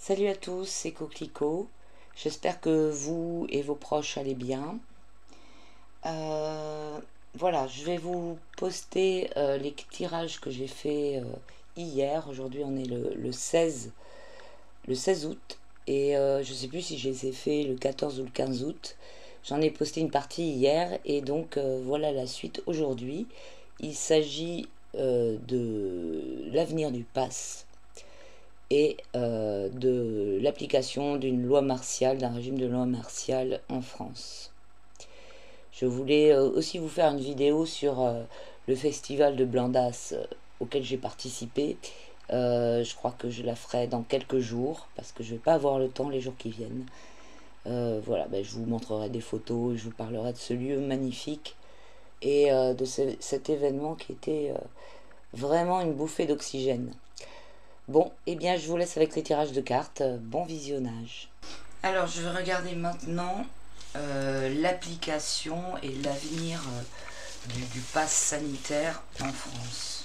Salut à tous, c'est Coquelicot. J'espère que vous et vos proches allez bien. Voilà, je vais vous poster les tirages que j'ai fait hier. Aujourd'hui, on est le 16 août. Et je ne sais plus si je les ai fait le 14 ou le 15 août. J'en ai posté une partie hier et donc voilà la suite aujourd'hui. Il s'agit de l'avenir du pass et de l'application d'une loi martiale, d'un régime de loi martiale en France. Je voulais aussi vous faire une vidéo sur le festival de Blandas auquel j'ai participé. Je crois que je la ferai dans quelques jours parce que je ne vais pas avoir le temps les jours qui viennent. Voilà, ben, je vous montrerai des photos, je vous parlerai de ce lieu magnifique et de cet événement qui était vraiment une bouffée d'oxygène. Bon, eh bien, je vous laisse avec les tirages de cartes. Bon visionnage. Alors, je vais regarder maintenant l'application et l'avenir du pass sanitaire en France.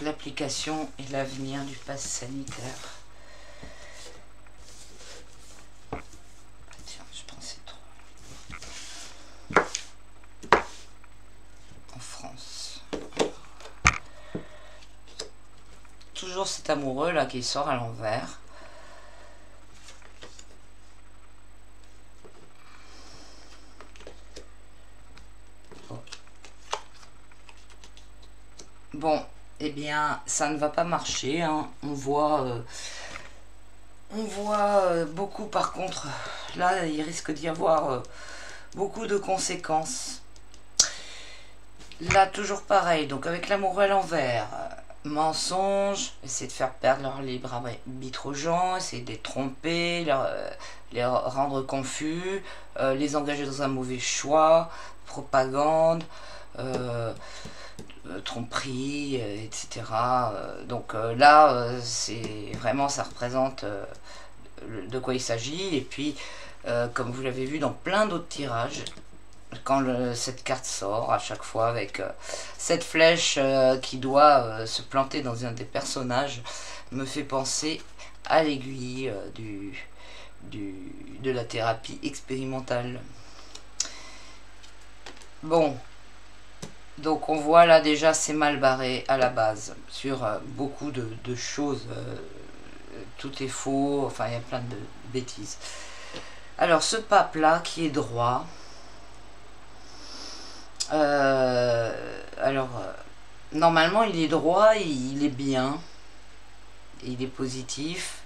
L'application et l'avenir du pass sanitaire. Tiens, je pensais trop. En France. Toujours cet amoureux là qui sort à l'envers. Bon, eh bien, ça ne va pas marcher, hein. On voit beaucoup, par contre, là, il risque d'y avoir beaucoup de conséquences. Là, toujours pareil, donc avec l'amoureux à l'envers, mensonge, essayer de faire perdre leur libre arbitre aux gens, essayer de les tromper, les rendre confus, les engager dans un mauvais choix, propagande, tromperie, etc. Donc là, c'est vraiment, ça représente de quoi il s'agit. Et puis, comme vous l'avez vu dans plein d'autres tirages, quand cette carte sort, à chaque fois avec cette flèche qui doit se planter dans un des personnages, me fait penser à l'aiguille de la thérapie expérimentale. Bon. Donc on voit là déjà c'est mal barré à la base sur beaucoup de choses, tout est faux, enfin il y a plein de bêtises. Alors ce pape là qui est droit, normalement il est droit, il est bien, il est positif.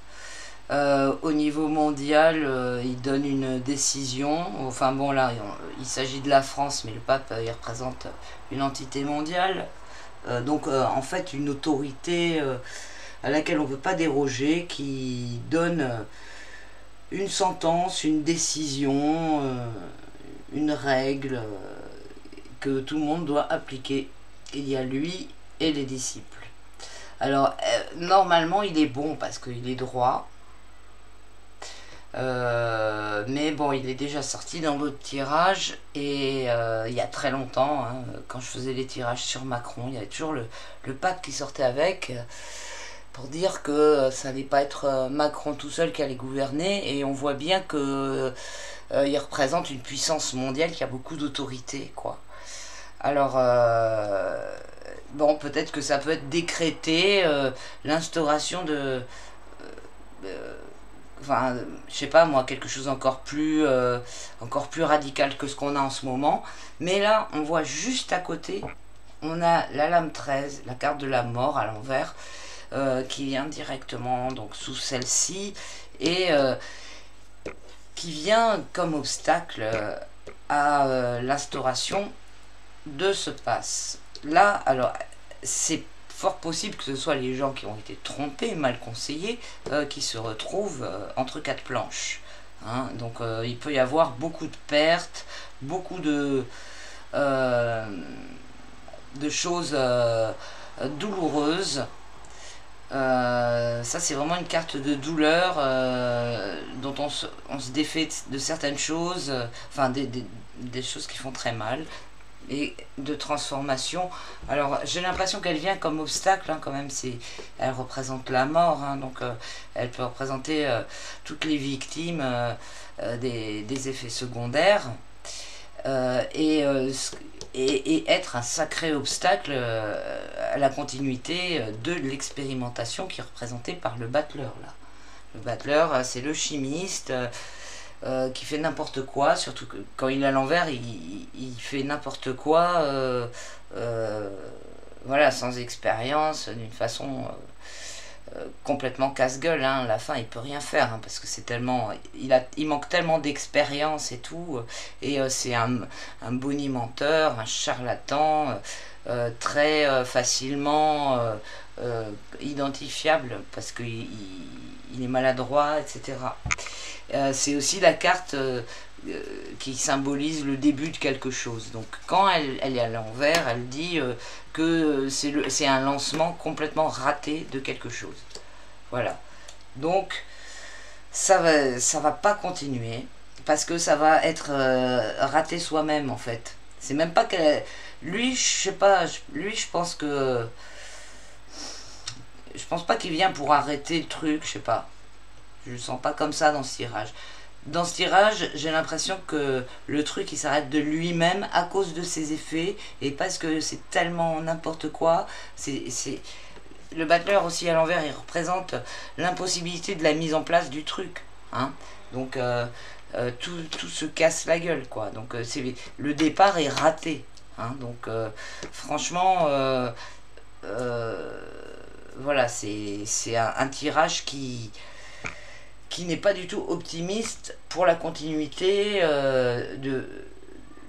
Au niveau mondial, il donne une décision. Enfin bon, là, il s'agit de la France, mais le pape, il représente une entité mondiale. Donc, en fait, une autorité à laquelle on ne peut pas déroger, qui donne une sentence, une décision, une règle que tout le monde doit appliquer. Il y a lui et les disciples. Alors, normalement, il est bon parce qu'il est droit. Mais bon, il est déjà sorti dans d'autres tirages et il y a très longtemps, hein, quand je faisais les tirages sur Macron, il y avait toujours le pape qui sortait avec pour dire que ça n'allait pas être Macron tout seul qui allait gouverner, et on voit bien que il représente une puissance mondiale qui a beaucoup d'autorité, quoi. Alors bon, peut-être que ça peut être décrété, l'instauration de enfin, je sais pas moi, quelque chose encore plus radical que ce qu'on a en ce moment. Mais là, on voit juste à côté, on a la lame 13, la carte de la mort à l'envers, qui vient directement donc sous celle-ci, et qui vient comme obstacle à l'instauration de ce pass. Là, alors, c'est fort possible que ce soit les gens qui ont été trompés, mal conseillés, qui se retrouvent entre quatre planches. Hein. Donc il peut y avoir beaucoup de pertes, beaucoup de choses douloureuses. Ça c'est vraiment une carte de douleur dont on se défait de certaines choses, enfin des choses qui font très mal, et de transformation. Alors j'ai l'impression qu'elle vient comme obstacle, hein, quand même. Elle représente la mort, hein, donc elle peut représenter toutes les victimes des effets secondaires, et être un sacré obstacle à la continuité de l'expérimentation qui est représentée par le battleur là. Le battleur, c'est le chimiste qui fait n'importe quoi, surtout que quand il est à l'envers, il fait n'importe quoi, voilà, sans expérience, d'une façon complètement casse-gueule. Hein. À la fin, il peut rien faire, hein, parce que c'est tellement, il manque tellement d'expérience et tout, et c'est un bonimenteur, un charlatan, très facilement identifiable parce qu'il est maladroit, etc. C'est aussi la carte qui symbolise le début de quelque chose. Donc quand elle est à l'envers, elle dit que c'est un lancement complètement raté de quelque chose. Voilà. Donc ça va pas continuer parce que ça va être raté soi-même en fait. C'est même pas qu'elle... Lui, je sais pas, lui je pense que... Je pense pas qu'il vient pour arrêter le truc, je sais pas. Je le sens pas comme ça dans ce tirage. Dans ce tirage, j'ai l'impression que le truc il s'arrête de lui-même à cause de ses effets et parce que c'est tellement n'importe quoi. Le battleur aussi à l'envers, il représente l'impossibilité de la mise en place du truc. Hein. Donc tout se casse la gueule, quoi. Donc le départ est raté. Hein. Donc franchement, voilà, c'est un tirage qui n'est pas du tout optimiste pour la continuité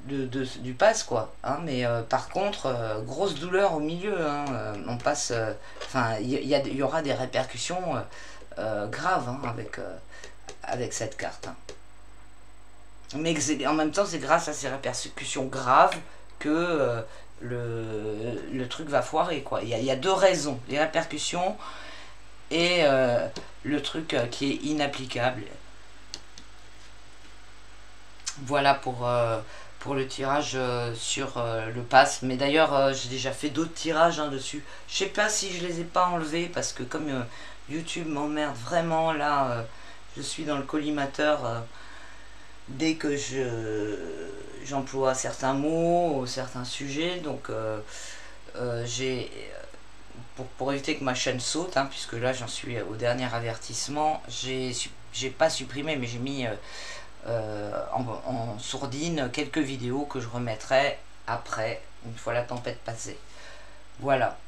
du pass, quoi. Hein, mais par contre, grosse douleur au milieu. Hein, on passe... Enfin, il y aura des répercussions graves, hein, avec cette carte. Hein. Mais en même temps, c'est grâce à ces répercussions graves que le truc va foirer, quoi. Il y a deux raisons. Les répercussions et le truc qui est inapplicable. Voilà pour le tirage sur le pass. Mais d'ailleurs, j'ai déjà fait d'autres tirages, hein, dessus. Je sais pas si je les ai pas enlevés parce que comme YouTube m'emmerde vraiment, là, je suis dans le collimateur dès que j'emploie certains mots ou certains sujets. Donc j'ai... Pour éviter que ma chaîne saute, hein, puisque là j'en suis au dernier avertissement, j'ai pas supprimé, mais j'ai mis en sourdine quelques vidéos que je remettrai après, une fois la tempête passée. Voilà.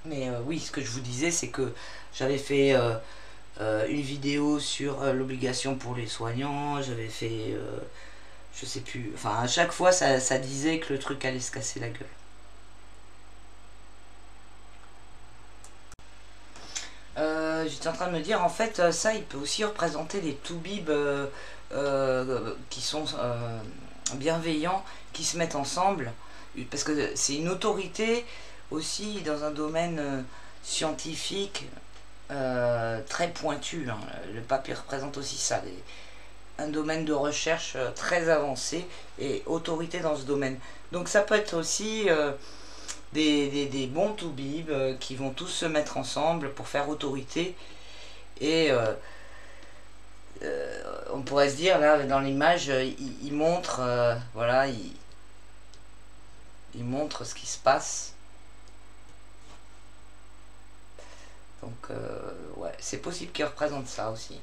Mais oui, ce que je vous disais, c'est que j'avais fait une vidéo sur l'obligation pour les soignants, j'avais fait... je sais plus, enfin à chaque fois ça disait que le truc allait se casser la gueule. J'étais en train de me dire, en fait, ça il peut aussi représenter des toubibs qui sont bienveillants, qui se mettent ensemble, parce que c'est une autorité aussi dans un domaine scientifique très pointu. Hein. Le papier représente aussi ça, un domaine de recherche très avancé et autorité dans ce domaine. Donc ça peut être aussi des bons toubibs qui vont tous se mettre ensemble pour faire autorité. Et on pourrait se dire, là, dans l'image, il montre, voilà, il montre ce qui se passe. Donc, ouais, c'est possible qu'il représente ça aussi.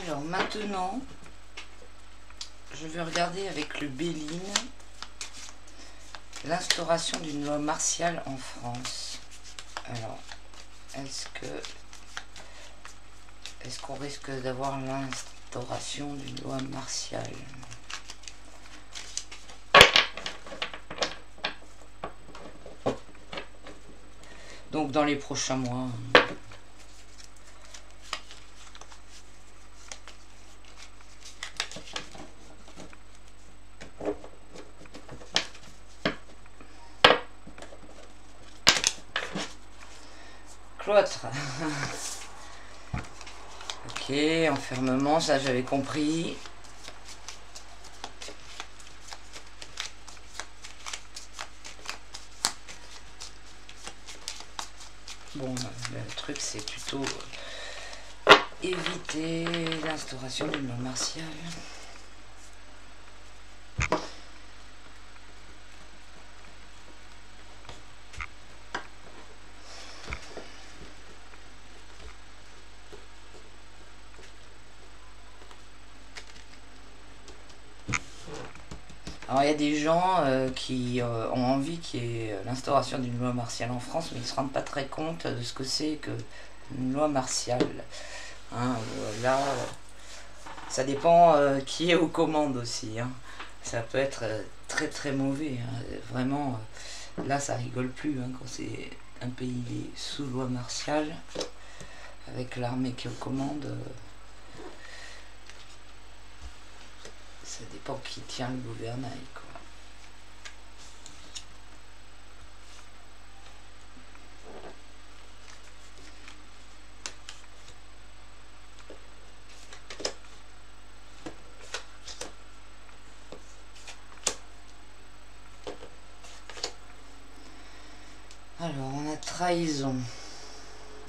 Alors maintenant, je vais regarder avec le Béline L'instauration d'une loi martiale en France. Alors, est-ce qu'on risque d'avoir l'instauration d'une loi martiale? Donc dans les prochains mois. Cloître. Ok, enfermement, ça j'avais compris. Bon, le truc c'est plutôt éviter l'instauration d'une loi martiale. Alors il y a des gens qui ont envie qu'il y ait l'instauration d'une loi martiale en France, mais ils ne se rendent pas très compte de ce que c'est qu'une loi martiale. Hein, là, ça dépend qui est aux commandes aussi. Hein. Ça peut être très très mauvais. Hein. Vraiment, là ça rigole plus hein, quand c'est un pays sous loi martiale, avec l'armée qui est aux commandes. Ça dépend qui tient le gouvernail, quoi. Alors, on a trahison.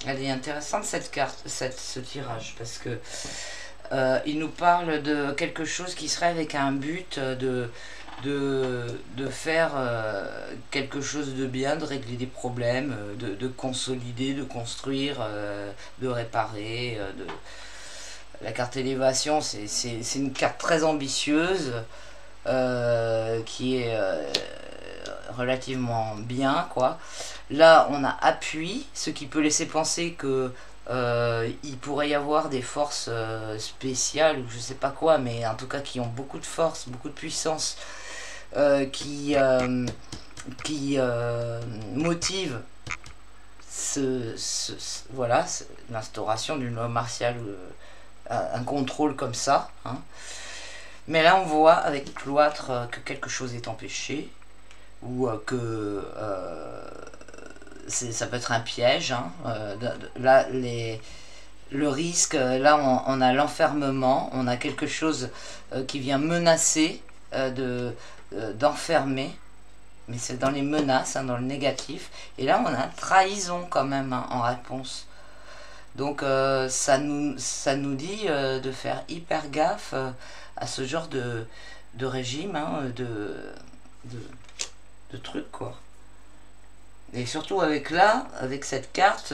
Elle est intéressante cette carte, ce tirage, parce que il nous parle de quelque chose qui serait avec un but de faire quelque chose de bien, de régler des problèmes, de consolider, de construire, de réparer. La carte élévation, c'est une carte très ambitieuse qui est relativement bien, quoi. Là, on a appui, ce qui peut laisser penser que il pourrait y avoir des forces spéciales ou je sais pas quoi, mais en tout cas qui ont beaucoup de force, beaucoup de puissance, qui motivent voilà, l'instauration d'une loi martiale, un contrôle comme ça. Hein. Mais là, on voit avec cloître que quelque chose est empêché ou que ça peut être un piège. Hein. Là, le risque, là, on a l'enfermement, on a quelque chose qui vient menacer d'enfermer, mais c'est dans les menaces, hein, dans le négatif. Et là, on a trahison quand même hein, en réponse. Donc, ça nous dit de faire hyper gaffe à ce genre de régime, hein, de trucs, quoi. Et surtout avec cette carte,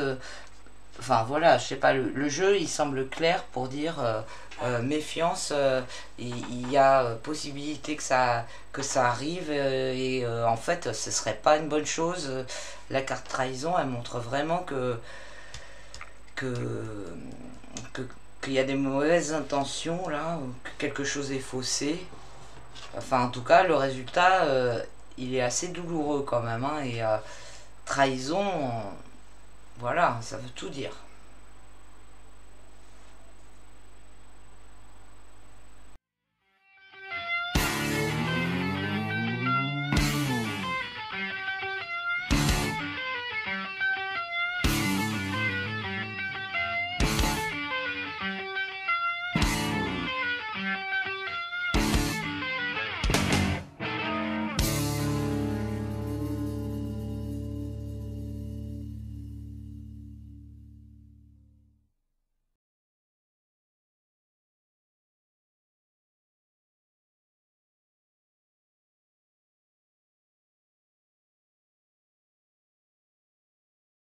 enfin voilà, je sais pas, le jeu il semble clair pour dire méfiance, il y a possibilité que ça arrive et en fait ce serait pas une bonne chose. La carte trahison elle montre vraiment qu'il y a des mauvaises intentions là, que quelque chose est faussé. Enfin en tout cas le résultat il est assez douloureux quand même hein, et trahison, voilà, ça veut tout dire.